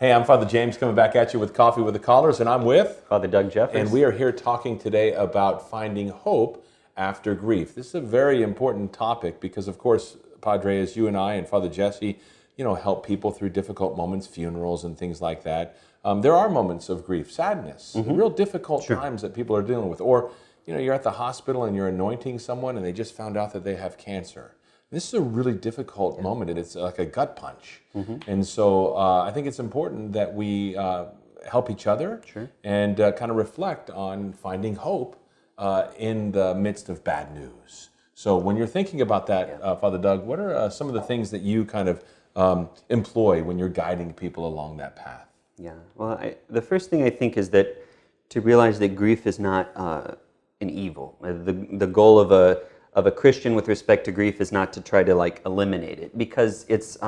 Hey, I'm Father James coming back at you with Coffee with the Callers, and I'm with Father Doug Jeffers. And we are here talking today about finding hope after grief. This is a very important topic because, of course, Padre, as you and I and Father Jesse, help people through difficult moments, funerals and things like that. There are moments of grief, sadness, real difficult times that people are dealing with. Or, you're at the hospital and you're anointing someone and they just found out that they have cancer. This is a really difficult moment, and it's like a gut punch. And so I think it's important that we help each other and kind of reflect on finding hope in the midst of bad news. So when you're thinking about that, Father Doug, what are some of the things that you kind of employ when you're guiding people along that path? Yeah, well, the first thing I think is that to realize that grief is not an evil. The goal of a Christian with respect to grief is not to try to eliminate it, because it's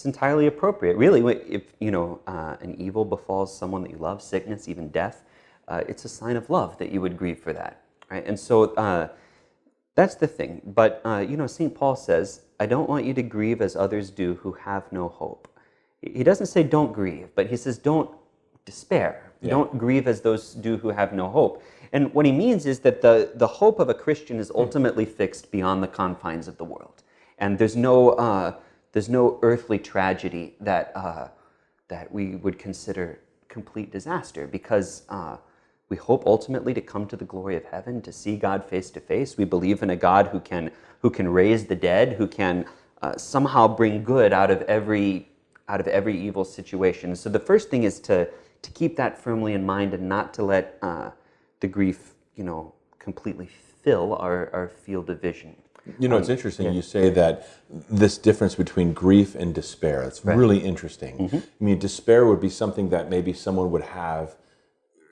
entirely appropriate. Really, if an evil befalls someone that you love, sickness, even death, it's a sign of love that you would grieve for that, right? And so that's the thing. But St. Paul says, "I don't want you to grieve as others do who have no hope." He doesn't say don't grieve, but he says don't despair. Yeah. Don't grieve as those do who have no hope. And what he means is that the hope of a Christian is ultimately fixed beyond the confines of the world. And there's no earthly tragedy that we would consider complete disaster, because we hope ultimately to come to the glory of heaven, to see God face to face. We believe in a God who can raise the dead, who can somehow bring good out of every evil situation. So the first thing is to keep that firmly in mind and not to let the grief, completely fill our field of vision. It's interesting you say that this difference between grief and despair. It's really interesting. I mean, despair would be something that maybe someone would have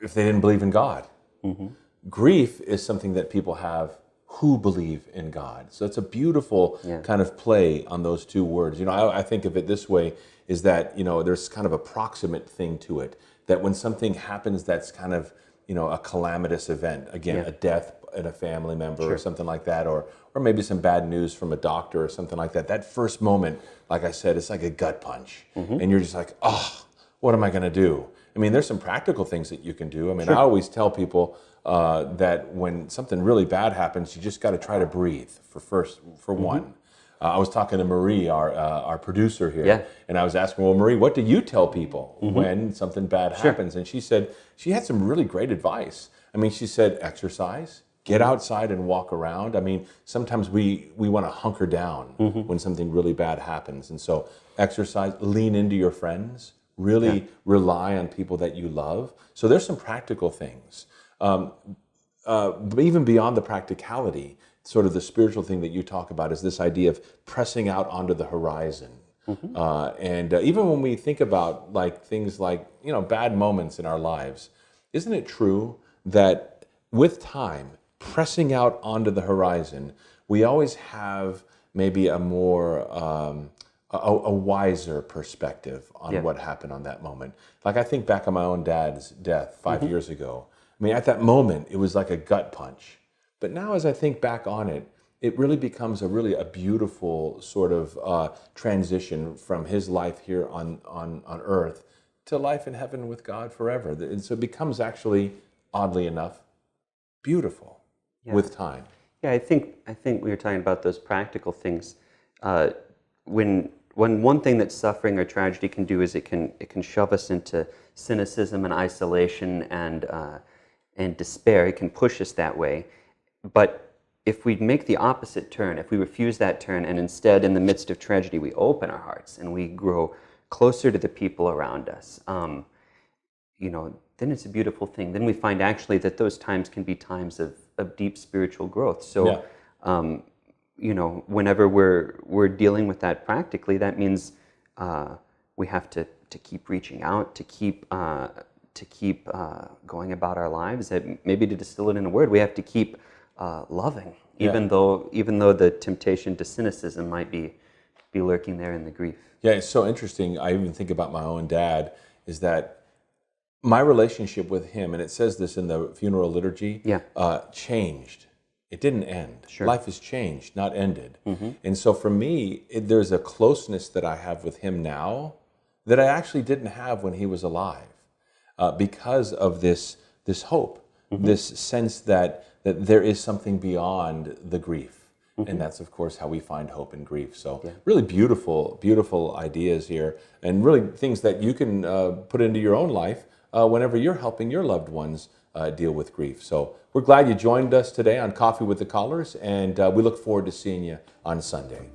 if they didn't believe in God. Grief is something that people have who believe in God. So it's a beautiful kind of play on those two words. I think of it this way, is that, there's kind of a proximate thing to it, that when something happens that's kind of, a calamitous event, again, a death in a family member or something like that, or maybe some bad news from a doctor or something like that, that first moment, like I said, it's like a gut punch. And you're just like, oh, what am I going to do? I mean, there's some practical things that you can do. I mean, I always tell people that when something really bad happens, you just got to try to breathe for one. I was talking to Marie, our producer here, and I was asking, well, Marie, what do you tell people when something bad happens? And she said she had some really great advice. I mean, she said, exercise, get outside and walk around. I mean, sometimes we want to hunker down when something really bad happens. And so exercise, lean into your friends, really rely on people that you love. So there's some practical things. But even beyond the practicality, sort of the spiritual thing that you talk about is this idea of pressing out onto the horizon. And even when we think about things like, bad moments in our lives, isn't it true that with time, pressing out onto the horizon, we always have maybe a more, a wiser perspective on what happened on that moment. Like I think back on my own dad's death 5 years ago. I mean, at that moment, it was like a gut punch. But now as I think back on it, it really becomes a beautiful sort of transition from his life here on earth to life in heaven with God forever. And so it becomes actually, oddly enough, beautiful with time. Yeah, I think we were talking about those practical things. When one thing that suffering or tragedy can do is it can shove us into cynicism and isolation and despair. It can push us that way. But if we make the opposite turn, if we refuse that turn, and instead, in the midst of tragedy, we open our hearts and we grow closer to the people around us, then it's a beautiful thing. Then we find actually that those times can be times of deep spiritual growth. So, whenever we're dealing with that practically, that means we have to keep reaching out, to keep going about our lives. Maybe to distill it in a word, we have to keep loving, even though the temptation to cynicism might be lurking there in the grief. Yeah, it's so interesting. I even think about my own dad, is that my relationship with him, and it says this in the funeral liturgy, changed. It didn't end. Sure. Life has changed, not ended. And so for me, there's a closeness that I have with him now that I actually didn't have when he was alive, because of this hope, this sense that there is something beyond the grief. And that's, of course, how we find hope in grief. So really beautiful, beautiful ideas here, and really things that you can put into your own life whenever you're helping your loved ones deal with grief. So we're glad you joined us today on Coffee with the Callers, and we look forward to seeing you on Sunday.